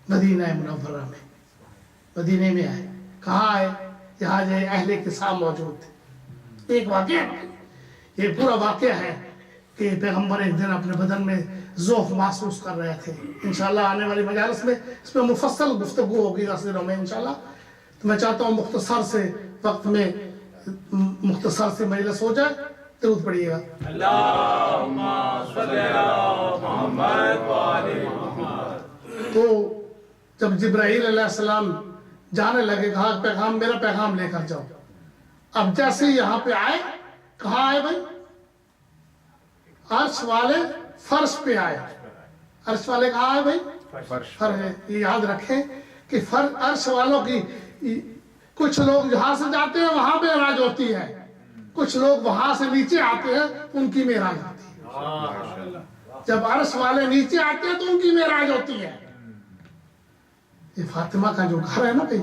Medina Munawwara में, मदीने में आए। कहाँ आए? यहाँ जो अहले किसाब मौजूद थे। एक वाक़या, ये पूरा वाक़या है कि पैगम्बर एक दिन अपने बदन में ज़ौफ़ महसूस कर रहे थे। इंशाअल्लाह आने वाली मजालिस में इस पर मुफस्सल गुफ्तगू होगी दस दिनों में इंशाअल्लाह। तो मैं चाहता हूँ मुख्तसर से वक्त में मुख्तसर से मजलिस हो जाए। दरूद पढ़िएगा। तो जब जिब्राईल अलैहिस्सलाम जाने लगे, कहा पैगाम, मेरा पैगाम लेकर जाओ। अब जैसे यहाँ पे आए, कहाँ आए भाई? अर्श वाले फर्श पे आए। अर्श वाले कहाँ आए भाई? फर्श। ये याद रखें कि अर्श वालों की, कुछ लोग जहां से जाते हैं वहां मेराज होती है, कुछ लोग वहां से नीचे आते हैं उनकी मेराज होती है। जब अर्श वाले नीचे आते हैं तो उनकी मेराज होती है। ये फातिमा का जो घर है ना भाई,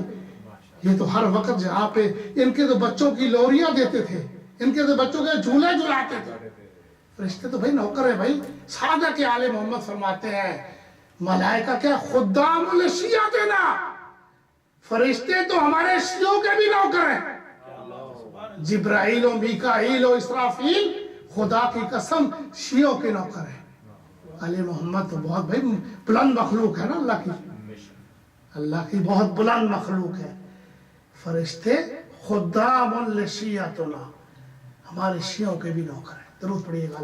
ये तो हर वक्त जहाँ पे इनके तो बच्चों की लोरियां देते थे, इनके तो बच्चों के झूले झुलाते थे। फरिश्ते तो भाई नौकर है भाई। सादा के आले मोहम्मद फरमाते हैं, मलाइका क्या खुद्दामुल शिया देना, फरिश्ते तो हमारे शियों के भी नौकर हैं। जिब्राइल और मीकाईल और इसराफील खुदा की कसम शियों के नौकर हैं। आले मोहम्मद तो बहुत भाई बुलंद मखलूक है ना, अल्लाह की बहुत बुलंद मखलूक है। फरिश्ते खुद्दामुल शियातुना, हमारे शियों के भी नौकर हैं। दरूद पढ़िएगा।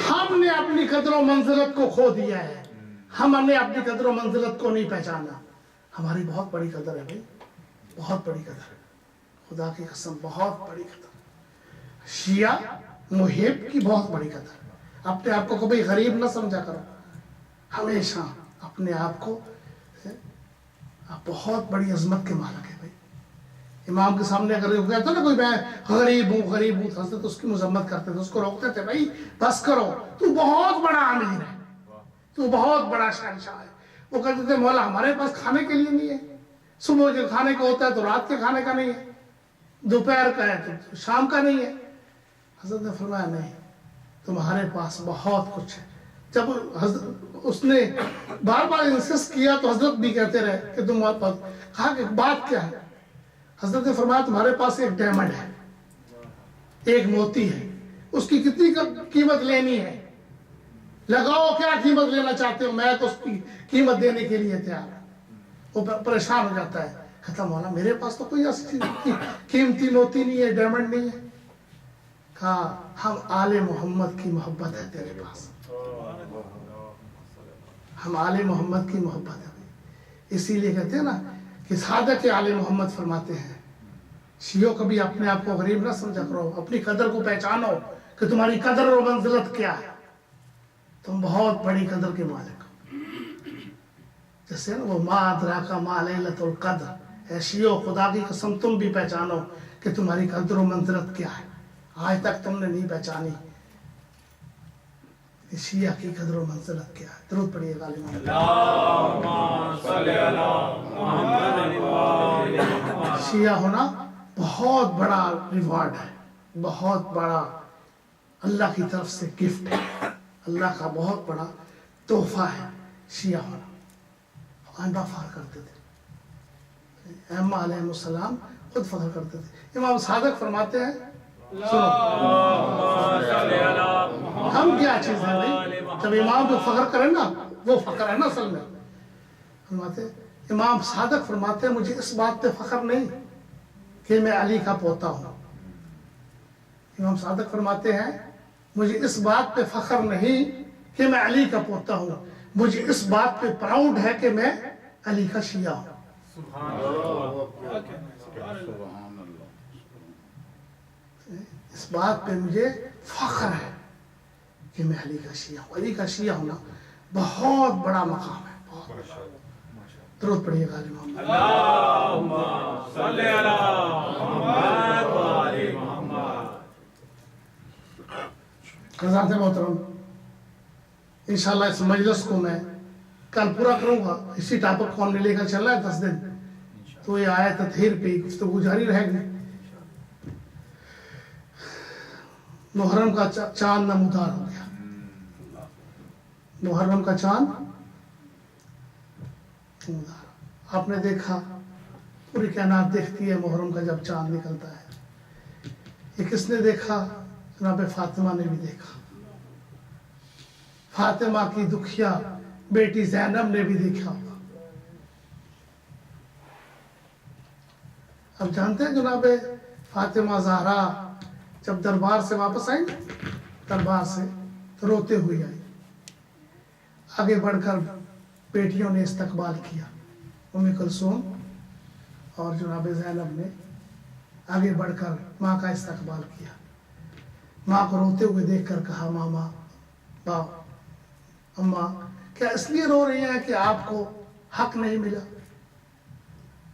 हमने अपनी कदर और मंजिलत को खो दिया है, हमने अपनी कदर और मंजिलत को नहीं पहचाना। हमारी बहुत बड़ी कदर है भाई, बहुत बड़ी कदर है, खुदा की कसम बहुत बड़ी कदर। शिया मुहिब की बहुत बड़ी कदर। अपने आप को कभी गरीब न समझा करो, हमेशा अपने आप को आप बहुत बड़ी अजमत के मालिक है भाई। इमाम के सामने अगर हो गया था ना कोई, मैं गरीब हूँ हंसते तो उसकी मजम्मत करते थे, उसको रोकते थे, भाई बस करो, तू बहुत बड़ा अमीर है, तू बहुत बड़ा शहंशाह है। वो कहते थे मौला हमारे पास खाने के लिए नहीं है, सुबह के खाने का होता है तो रात के खाने का नहीं है, दोपहर का है तो शाम का नहीं है। हजरत ने फरमाया नहीं, तुम्हारे पास बहुत कुछ है। जब उसने बार बार इंसिस्ट किया तो हजरत भी कहते रहे कि तुम्हारे पास, कहा कि बात क्या है? हजरत ने फरमाया तुम्हारे पास एक डायमंड है, एक मोती है, उसकी कितनी कीमत लेनी है? लगाओ, क्या कीमत लेना चाहते हो? मैं तो उसकी कीमत देने के लिए तैयार। वो परेशान हो जाता है, कहता मौला मेरे पास तो कोई ऐसी कीमती मोती नहीं है, डायमंड नहीं है। कहा हम आले मोहम्मद की मोहब्बत है तेरे पास, हम आले मोहम्मद की मोहब्बत है। इसीलिए कहते हैं ना कि सादत आले मोहम्मद फरमाते हैं, शियों कभी अपने आप को गरीब ना समझा करो, अपनी कदर को पहचानो कि तुम्हारी कदर और मंजिलत क्या है, तुम बहुत बड़ी कदर के मालिक हो। जैसे ना वो मा अदराका मा लैलतुल कद्र, शियों खुदा की कसम तुम भी पहचानो कि तुम्हारी कदर और मंजिलत क्या है। आज तक तुमने नहीं पहचानी शिया की कदर और मंजिलत क्या है। दरूद पढ़िएगा। शिया होना बहुत बड़ा रिवॉर्ड है, बहुत बड़ा अल्लाह की तरफ से गिफ्ट है, अल्लाह का बहुत बड़ा तोहफा है शिया होना। आंदा फार करते थे, अम्मा अलैहिस्सलाम खुद फख्र करते थे। इमाम सादिक फरमाते हैं, सुनो हम क्या चीज है भाई, जब इमाम जो फख्र करे ना वो फख्र है ना असल में। फरमाते इमाम सादिक फरमाते हैं, मुझे इस बात पे फख्र नहीं कि मैं अली का पोता हूँ। इमाम सादिक फरमाते हैं, मुझे इस बात पे फख्र नहीं कि मैं अली का पोता हूँ, मुझे इस बात पे प्राउड है कि मैं अली का शिया हूँ। इस बात पे मुझे फख्र है कि मैं अली का शिया हूँ। अली का शिया होना बहुत बड़ा मकाम है, बहुत। दरूद पढ़िएगा। हज़रात मोहतरम, इंशाअल्लाह इस मजलिस को मैं कल पूरा करूँगा। इसी टॉपिक को हमने लेकर चल रहा है 10 दिन, तो ये आयत तत्हीर पे गुफ्तगू जारी रहेगी। मुहर्रम का चांद नमूदार हो गया, मुहर्रम का चांद आपने देखा, पूरी कायनात देखती है मुहर्रम का जब चांद निकलता है। ये किसने देखा? जनाब फातिमा ने भी देखा। फातिमा की दुखिया बेटी ज़ैनब ने भी देखा। अब जानते हैं जनाब फातिमा ज़हरा जब दरबार से वापस आई, दरबार से तो रोते हुए आई। आगे बढ़कर बेटियों ने इस्तकबाल किया। उम्मे कुलसूम और जनाब ज़ैनब ने आगे बढ़कर माँ का इस्तकबाल किया। माँ को रोते हुए देखकर कहा, मामा बाप अम्मा क्या इसलिए रो रही हैं कि आपको हक नहीं मिला?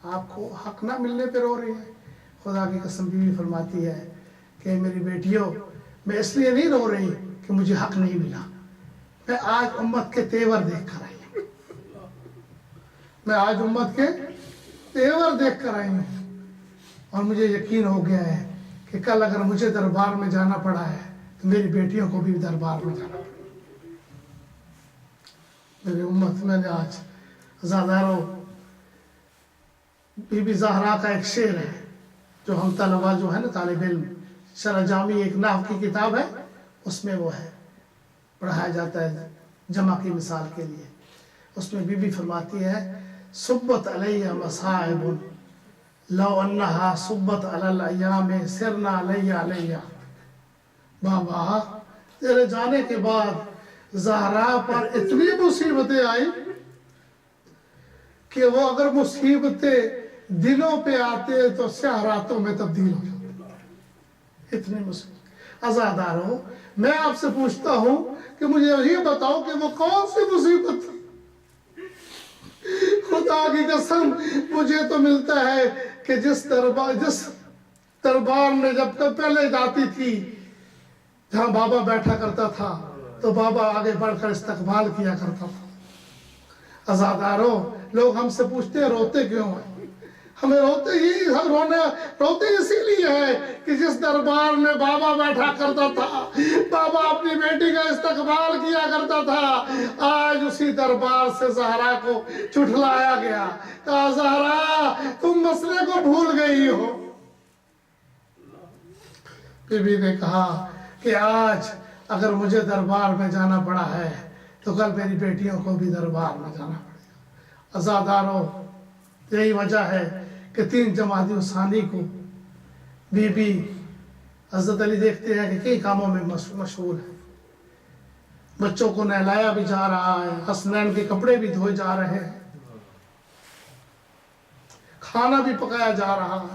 आपको हक ना मिलने पे रो रही हैं? खुदा की कसम बीवी फरमाती है कि मेरी बेटियों, मैं इसलिए नहीं रो रही कि मुझे हक नहीं मिला, मैं आज उम्मत के तेवर देख कर आई हूँ। मैं आज उम्मत के तेवर देख कर आई हूँ और मुझे यकीन हो गया है कि कल अगर मुझे दरबार में जाना पड़ा है तो मेरी बेटियों को भी दरबार में जाना पड़ा। मेरी उम्मत, मैंने आज ज़ादारों बीबी ज़हरा का एक शेर है जो हम तलबा जो है ना तालिब इल्म, शरह जामी एक नाहव की किताब है, उसमें वो है, पढ़ाया जाता है जमा की मिसाल के लिए। उसमें बीबी फरमाती है, सुब्बत अलैया मसाइबुन लौ अन्नहा सुब्बत अलल अय्याम सिरना अलैया अलैया। बाबा तेरे जाने के बाद ज़हरा पर इतनी मुसीबतें आई कि वो अगर मुसीबतें दिनों पे आते तो स्याह रातों में तब्दील हो जाते। इतनी मुसीबत। आज़ादारों, मैं आपसे पूछता हूं कि मुझे ये बताओ कि वो कौन सी मुसीबत थी? खुदा की कसम मुझे तो मिलता है कि जिस दरबार में जब तक पहले जाती थी, जहां बाबा बैठा करता था, तो बाबा आगे बढ़कर इस्तकबाल किया करता था। आज़ादारों, लोग हमसे पूछते हैं रोते क्यों हैं? हमें रोते इसीलिए है कि जिस दरबार में बाबा बैठा करता था, बाबा अपनी बेटी का इस्तकबाल किया करता था, आज उसी दरबार से ज़हरा को चुठलाया गया। कहा, ज़हरा तुम मसले को भूल गई हो। बीबी ने कहा कि आज अगर मुझे दरबार में जाना पड़ा है तो कल मेरी बेटियों को भी दरबार में जाना पड़ेगा। आज़ादारों, यही वजह है कि 3 जमादी सानी को बीबी हज़रत अली देखते हैं कि कई कामों में मशहूर है। बच्चों को नहलाया भी जा रहा है, हसनैन के कपड़े भी धोए जा रहे हैं, खाना भी पकाया जा रहा है।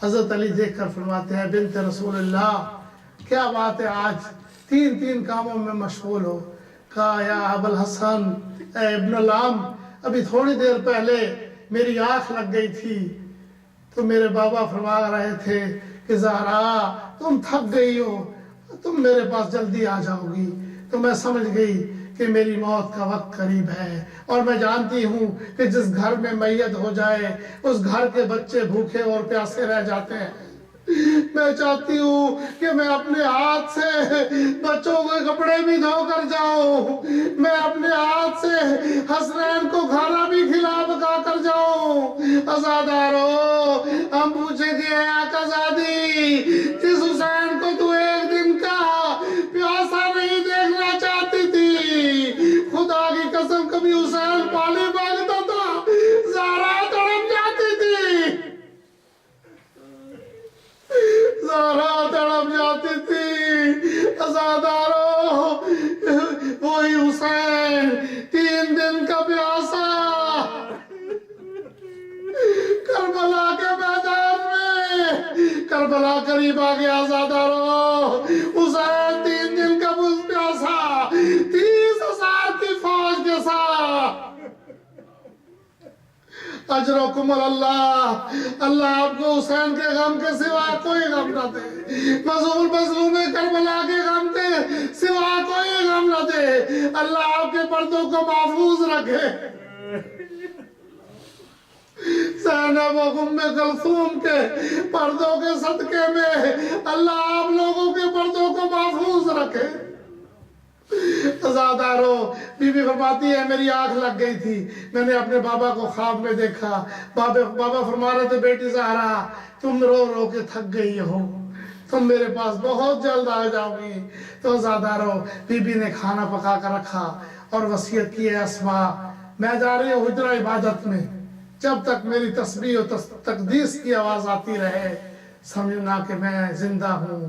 हज़रत अली देखकर फरमाते हैं, बिन्त रसूलुल्लाह, क्या बात है आज 3 कामों में मशगूल हो? कहा, या अबुल हसन, इब्न लाम, अभी थोड़ी देर पहले मेरी आँख लग गई थी तो मेरे बाबा फरमा रहे थे कि ज़हरा तुम थक गई हो, तुम मेरे पास जल्दी आ जाओगी। तो मैं समझ गई कि मेरी मौत का वक्त करीब है और मैं जानती हूँ कि जिस घर में मैयत हो जाए उस घर के बच्चे भूखे और प्यासे रह जाते हैं। मैं चाहती हूँ कि मैं अपने हाथ से बच्चों के कपड़े भी धोकर जाऊं, मैं अपने हाथ से हसनैन को खाना भी खिला पका कर जाऊं। आज़ादारों, हम पूछेंगे, आज़ादी, जिस हुसैन को तू एक दिन का प्यासा नहीं देखना चाहती थी, खुदा की कसम कभी हुसैन पाले मांगता था, ज़हरा तड़प जाती थी, ज़हरा तड़प जाती थी। आज़ादारों, वही हुसैन 3 दिन का प्यासा करबला के मैदान में, करबला करीब आ गया। आज़ादारों, हुसैन 3 दिन का प्यासा 30,000 की फौज के साथ। अजरकुम अल्लाह, अल्लाह आपको हुसैन के गम के सिवा कोई गम न दे, मज़लूम करबला के गम के सिवा कोई गम न दे। अल्लाह आपके पर्दों को महफूज रखे। ज़ैनब और उम्मे कुलसूम के पर्दों के सदके में अल्लाह आप लोगों के पर्दों को महफूज रखे। अज़ादारों, बीबी फरमाती है मेरी आंख लग गई थी, मैंने अपने बाबा को ख्वाब में देखा। बाबा फरमा रहे थे बेटी ज़हरा तुम रो रो के थक गई हो, तुम मेरे पास बहुत जल्द आ जाओगी। तो अज़ादारों, बीबी ने खाना पका कर रखा और वसीयत की है अस्मा मैं जा रही हूँ हुजरा इबादत में, जब तक मेरी तस्बीह और तकदीस की आवाज़ आती रहे समझना कि मैं जिंदा हूँ।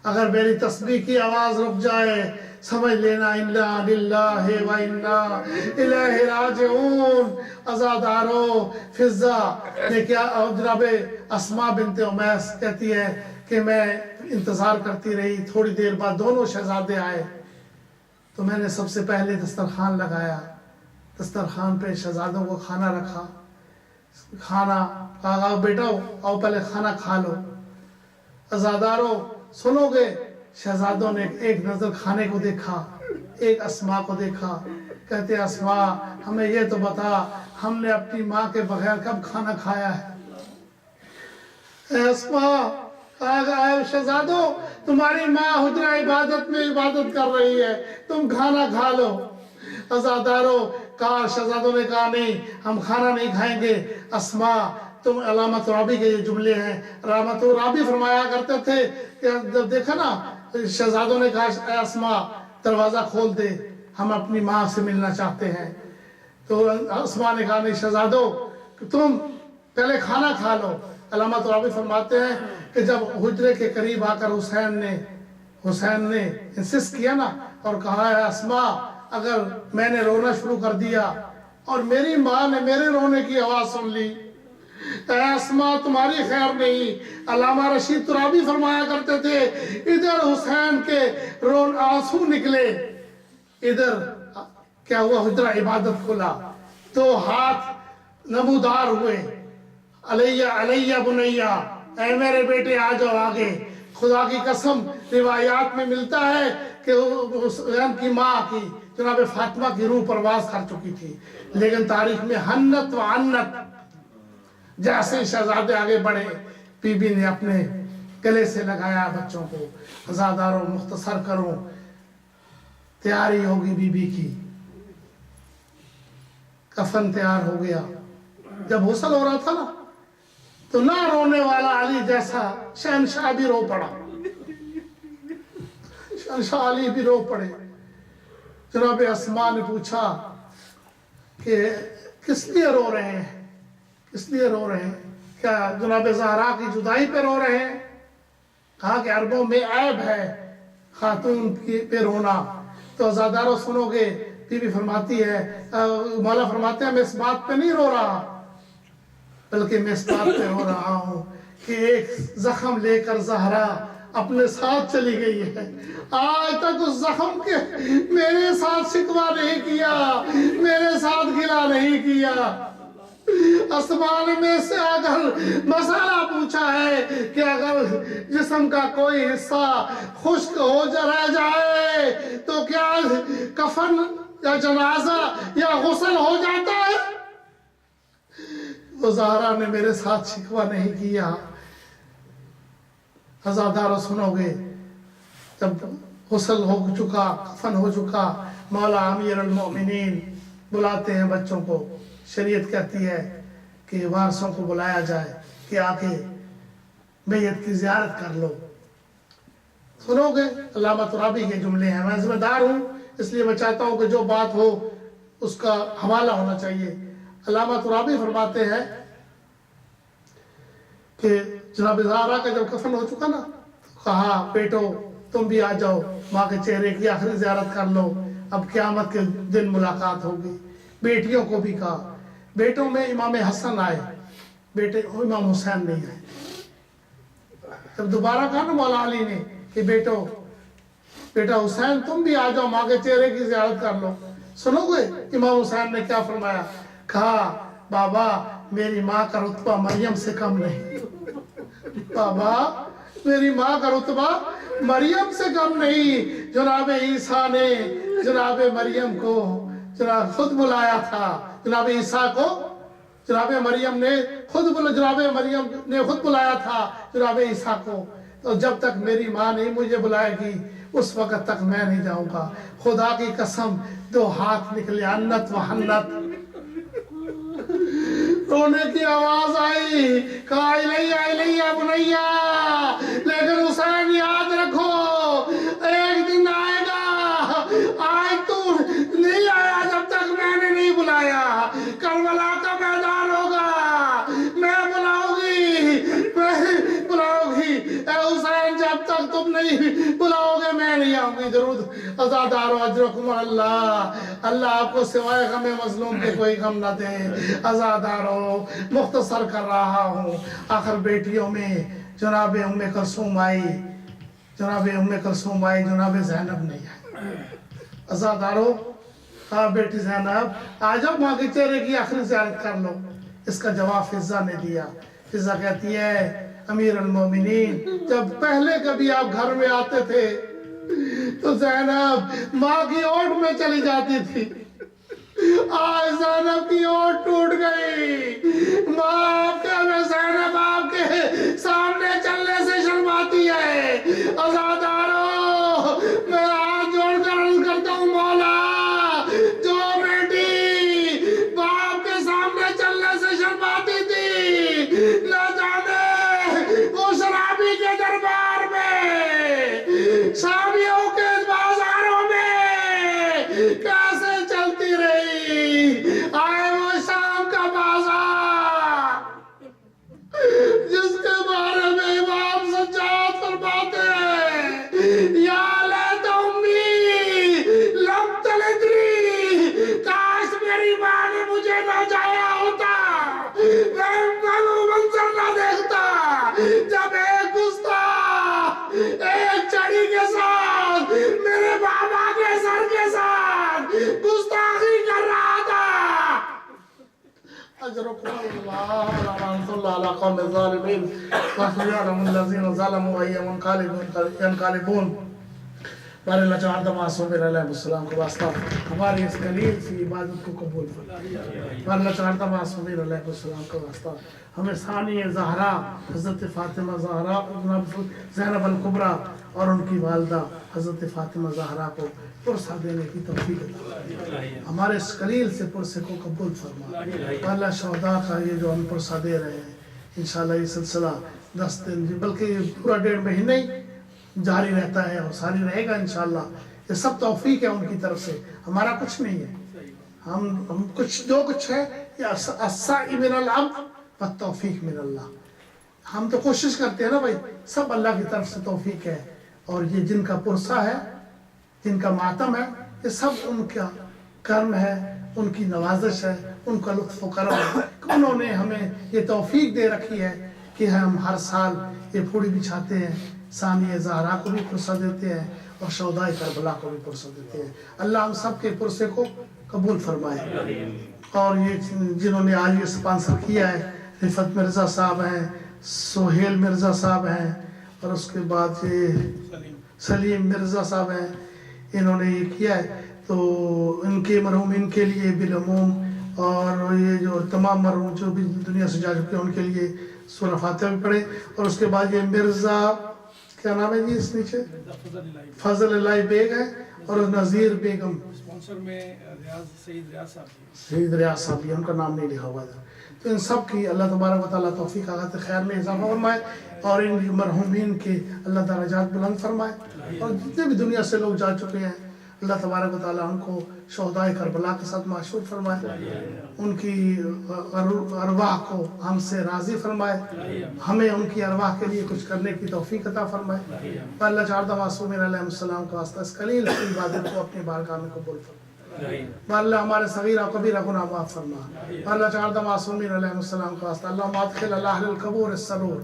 अगर मेरी तस्बीह की आवाज़ रुक जाए समझ लेना इन्ना लिल्लाहि व इन्ना इलैहि राजिऊन। अज़ादारों, फिज़ा ने क्या, जनाब अस्मा बिनते उमैस कहती है कि मैं इंतज़ार करती रही, थोड़ी देर बाद दोनों शहजादे आए तो मैंने सबसे पहले दस्तरखान लगाया, दस्तरखान पे शहजादों को खाना रखा, खाना कहा बेटा आओ पहले खाना खा लो। अज़ादारों सुनोगे, शहजादों ने एक नज़र खाने को देखा, एक अस्मा को देखा, कहते अस्मा हमें ये तो बता हमने अपनी माँ के बगैर कब खाना खाया है। अस्मा कहा शहजादों तुम्हारी माँ हुजरा इबादत में इबादत कर रही है, तुम खाना खा लो। अज़ादारों कहा, शहजादों ने कहा नहीं हम खाना नहीं खाएंगे। अस्मा तुम अलामत राबी के ये जुमले हैं, अलामत राबी फरमाया करते थे कि जब देखा ना शहजादों ने कहा अस्मा दरवाज़ा खोल दे हम अपनी माँ से मिलना चाहते हैं, तो अस्मा ने कहा नहीं शहजादों तुम पहले खाना खा लो। अलामत राबी फरमाते हैं कि जब हुजरे के करीब आकर हुसैन ने इंसिस्ट किया ना और कहा है अस्मा अगर मैंने रोना शुरू कर दिया और मेरी माँ ने मेरे रोने की आवाज़ सुन ली, अस्मा तुम्हारी खैर नहीं। अल्लामा रशीद तुराबी फरमाया करते थे इधर हुसैन के आंसू निकले, इधर क्या हुआ हुजरा इबादत खुला, तो हाथ नमूदार हुए, अलैया अलैया बुनैया ऐ मेरे बेटे आ जाओ आगे। खुदा की कसम रिवायात में मिलता है कि हुसैन की माँ की जनाब फातिमा की रूह परवास कर चुकी थी, लेकिन तारीख में हन्नत व अन्नत जैसे शहजादे आगे बढ़े बीबी ने अपने गले से लगाया बच्चों को। अज़ादारों मुख्तसर करूं, तैयारी होगी बीबी की, कफन तैयार हो गया। जब हुस्ल हो रहा था ना तो ना रोने वाला अली जैसा शहनशाह भी रो पड़ा, शहनशाह अली भी रो पड़े। जनाब अस्मा ने पूछा कि किस लिए रो रहे हैं, किस लिए रो रहे हैं, क्या जनाब ज़हरा की जुदाई पे रो रहे हैं। कहा कि अरबों में ऐब है खातून पे रोना। तो अज़ादारों सुनोगे, बीबी फरमाती है मौला फरमाते हैं मैं इस बात पे नहीं रो रहा, बल्कि मैं इस बात पे रो रहा हूँ कि एक जख्म लेकर ज़हरा अपने साथ चली गई है, आज तक उस जख्म के मेरे साथ शिकवा नहीं किया, मेरे साथ गिला नहीं किया। आसमान में से अगर मसाला पूछा है कि अगर जिस्म का कोई हिस्सा खुश्क हो रह जाए तो क्या कफन या जनाजा या गुस्ल हो जाता है। तो ज़हरा ने मेरे साथ शिकवा नहीं किया। अज़ादारों सुनोगे, जब गुस्ल हो चुका, कफन हो चुका, मौला अमीर अल मोमिनीन बुलाते हैं बच्चों को। शरीयत कहती है कि वारसों को बुलाया जाए कि आके मैयत की ज़ियारत कर लो। सुनोगे, अल्लामा तुराबी के जुमले हैं। मैं जिम्मेदार हूँ इसलिए मैं चाहता हूँ कि जो बात हो उसका हवाला होना चाहिए। अल्लामा तुराबी फरमाते हैं कि जनाब ज़हरा का जब कफन हो चुका ना तो कहा बेटो तुम भी आ जाओ, माँ के चेहरे की आखिरी ज़ियारत कर लो, अब क़यामत के दिन मुलाकात होगी। बेटियों को भी कहा, बेटों में इमाम हसन आए, बेटे इमाम हुसैन नहीं आए। जब दोबारा कहा ना मौला अली ने कि बेटा हुसैन तुम भी आ जाओ, माँ के चेहरे की ज़ियारत कर लो। सुनोगे इमाम हुसैन ने क्या फरमाया? कहा बाबा मेरी माँ का रुतबा मरियम से कम नहीं, बाबा मेरी माँ का रुतबा मरियम से कम नहीं। जनाब ईसा ने जनाब मरियम को जनाब खुद बुलाया था, जनाब ईसा को जनाब मरियम ने जनाब मरियम ने खुद बुलाया था जनाब ईसा को। तो जब तक मेरी माँ नहीं मुझे बुलाएगी उस वक्त तक मैं नहीं जाऊंगा। खुदा की कसम 2 हाथ निकले, अन्नत व हन्नत। रोने की आवाज आई, कहा इलैया इलैया बुनैया। लेकिन हुसैन याद रखो, एक दिन आएगा, आज तू नहीं आया जब तक मैंने नहीं बुलाया। करबला का मैदान होगा, मैं बुलाऊंगी ए हुसैन, जब तक तुम नहीं बुलाओगे मैं नहीं आऊंगी। दरूद अज़ादारो अजरकुम अल्लाह। अल्लाह आपको सिवाय गम मजलूम के कोई गम न दे। अज़ादारो मुख्तसर कर रहा हूँ। आखिर बेटियों में जनाब उम्मे कुलसूम आई, जनाब उम्मे कुलसूम आई, जनाब ज़ैनब नहीं आई। अज़ादारो कहा बेटी ज़ैनब आ जाओ, माँ के चेहरे की आखिरी ज़ियारत कर लो। इसका जवाब फिज़ा ने दिया। फिज़ा कहती है अमीर अल-मोमिनीन, जब पहले कभी आप घर में आते थे तो ज़ैनब माँ की ओट में चली जाती थी। आज ज़ैनब की ओट टूट गई। माँ आपके ज़ैनब आपके सामने चलने से शर्माती है। अज़ादारो मैं हाथ जोड़कर अर्ज़ करता हूँ, मौला जो बेटी बाप के सामने चलने से शर्माती थी, न जाने वो शराबी के दरबार में, शामियों के बाजारों में कैसे चलती रही। आए वो शाम का बाजार जिसके बारे में इमाम सज्जाद फरमाते हैं, या लैता उम्मी लम तलिदनी, काश मेरी माँ ने मुझे ना जाया होता, मैं वो मंजर ना देखता जब एक गुस्ताख एक छड़ी के साथ मेरे बाबा के सर के साथ गुस्ताखी कर रहा था। अजरकुम अल्लाह व रहमतुल्लाह अला कौमिल ज़ालिमीन व यअलमुल लज़ीना ज़लमू अय्यम यनक़लिबून। बारे अल्लाह चाहता मासूम अलैहिस्सलाम को वास्ता हमारी इस कलील सी इबादत को कबूल फरमाए। बारे अल्लाह चाहता मासूम अलैहिस्सलाम को वास्ता हमें सानिया ज़हरा हज़रत फ़ातिमा ज़हरा ज़ैनब अल कुबरा और उनकी वालदा हज़रत फ़ातिमा ज़हरा को पुरसा देने की तौफीक अता फरमाए। हमारे इस कलील से पुरसे को कबूल फरमाए। अल्लाह शहदा का ये जो हम पुरसा दे रहे हैं, इंशाअल्लाह ये सिलसिला 10 दिन बल्कि पूरा 1.5 महीने जारी रहता है और सारी रहेगा इंशाअल्लाह। ये सब तौफीक है उनकी तरफ से, हमारा कुछ नहीं है। हम कुछ जो कुछ है ये अस्साई मिनल अब्द व तौफीक मिन अल्लाह। हम तो कोशिश करते हैं ना भाई, सब अल्लाह की तरफ से तौफीक है। और ये जिनका पुरसा है, जिनका मातम है, ये सब उनका कर्म है, उनकी नवाजिश है, उनका लुत्फ़ करम है। उन्होंने हमें ये तौफीक दे रखी है कि हम हर साल ये फूड़ी बिछाते हैं, सानिया ज़हरा को भी पुरसा देते हैं और शौदाए करबला को भी पुरसा देते हैं। अल्लाह हम सब के पुरसे को कबूल फरमाए। और ये जिन्होंने आज ये स्पॉन्सर किया है, रिफत मिर्ज़ा साहब हैं, सोहेल मिर्ज़ा साहब हैं और उसके बाद ये सलीम मिर्ज़ा साहब हैं, इन्होंने ये किया है। तो इनके मरहूमिन के लिए बिलअमूम और ये जो तमाम मरहूम जो भी दुनिया से जा चुके हैं उनके लिए सूरह फातिहा भी पढ़े। और उसके बाद ये मिर्ज़ा क्या नाम है जी इस नीचे, फजल इलाही बेग है और नज़ीर बेगम, स्पॉन्सर में शहीद रियाज साहब, उनका नाम नहीं लिखा हुआ था। तो इन सब की अल्लाह तबारक व तआला तौफीक आगत खैर में इजाफा फरमाए और इन मरहूमीन के अल्लाह दर्जात बुलंद फरमाए। और जितने भी दुनिया से लोग जा चुके हैं अल्लाह तबारक व तआला उनको शोहदाए करबला के साथ माशूर फरमाए, उनकी अरवाह को हमसे राज़ी फरमाए, हमें उनकी अरवाह के लिए कुछ करने की तौफीक अता फरमाए। अल्लाह चाहता मासूम अलैहिस्सलाम का वास्ता इस कलील की इबादत को अपनी बारगाह में कबूल फरमाए। अल्लाह हमारे सगीरा कबीरा गुनाह माफ़ फरमा। अल्लाह चाहता मासूम अलैहिस्सलाम का वास्ता अल्लाहुम्मा अदखिल अहलल कबूर अस्सरूर,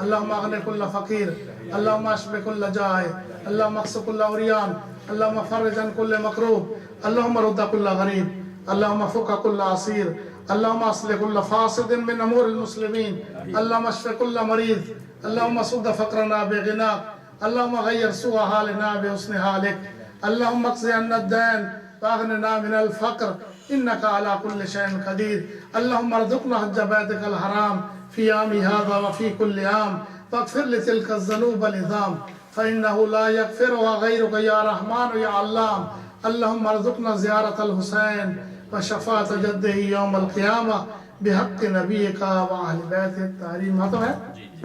अल्लाहुम्मा अग़नि कुल्ल फ़क़ीर, अल्लाहुम्मा अशफ़ि कुल्ल जाए, अल्लाहुम्मा अक़्सि कुल्ल उरियान, अल्लाहुम्मा फ़र्रिज अन कुल्ल मकरूब, अल्लाहुम्मा रुद्द कुल्ल गरीब, अल्लाहुम्मा फ़ुक्क कुल्ल असीर, अल्लाहुम्मा अस्लिह कुल्ल फ़ासिदिन मिन अमूरिल मुस्लिमीन, अल्लाहुम्मा अशफ़ि कुल्ल मरीज़, अल्लाहुम्मा सुद्द फ़क़रना बिग़िनाक, अल्लाहुम्मा ग़य्यर सूअ हालिना बिहुस्नि हालिक, अल्लाहुम्मा अक़्ज़ि अन्ना अद-दैन वाग़निना मिनल फ़क़्र इन्नका अला कुल्लि शैइन क़दीर, अल्लाहुम्मा अर्ज़ुक़ना हज्ज बैतिकल हराम फ़ी आमी हाज़ा व फ़ी कुल्लि आम वग़फ़िर लितिल्का ज़ुनूब अल-इज़ाम فإنه لا يغفرها غيرك يا رحمن يا علام اللهم ارزقنا زيارة الحسين وشفاعة جده يوم القيامة بحق نبيك وأهل بيته الطاهرين. ماتم ہے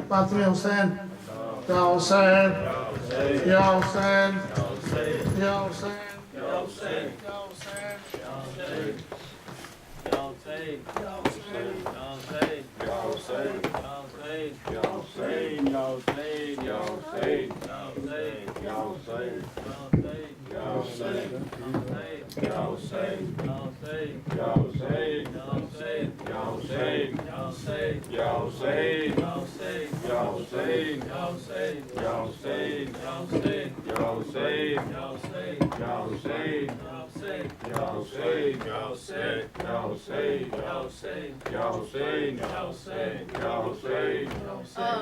فاطمہ حسین یا حسین یا حسین یا حسین یا حسین یا حسین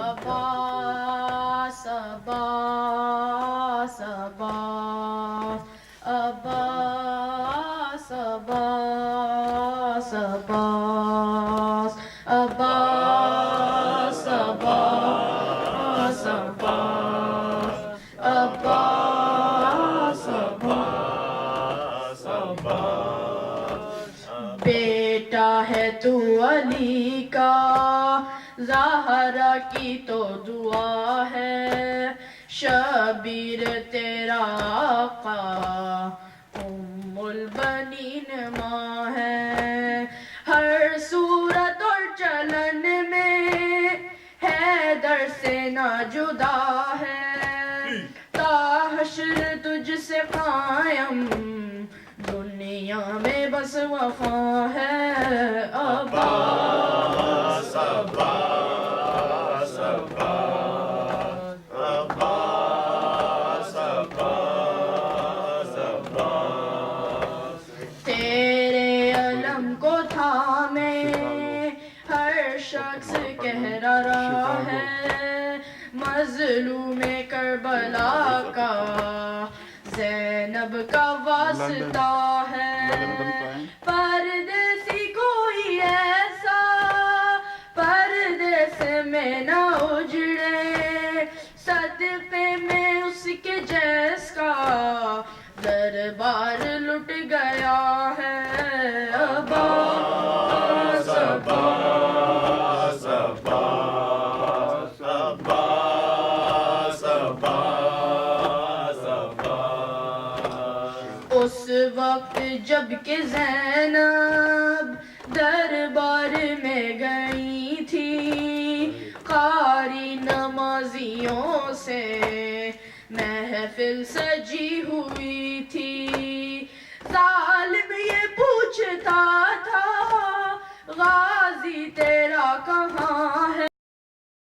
Abbas, Abbas, Abbas, Abbas, Abbas, Abbas, Abbas, Abbas, Abbas, Abbas, Abbas. بیٹا ہے تو علی کا زہرا کی تو دعا ہے شبیر تیرا آقا ام البنین ماں ہے ہر صورت اور چلن میں حیدر سے نہ جدا ہے تا حشر تجھ سے قائم دنیا میں بس وفا ہے عباس عباس عباس عباس عباس عباس تیرے علم کو تھامے ہر شخص کہہ رہا ہے مظلوم کربلا کا زینب کا واسطہ ہے پردیسی کوئی ایسا پردیس میں نہ اجڑے صدقے میں اس کے جیس کا دربار لٹ گیا ہے عباس عباس عباس عباس عباس اس وقت جب کہ زینب دربار میں گئی تھی قاری نمازیوں سے محفل سجی ہوئی تھی ظالم یہ پوچھتا تھا غازی تیرا کہاں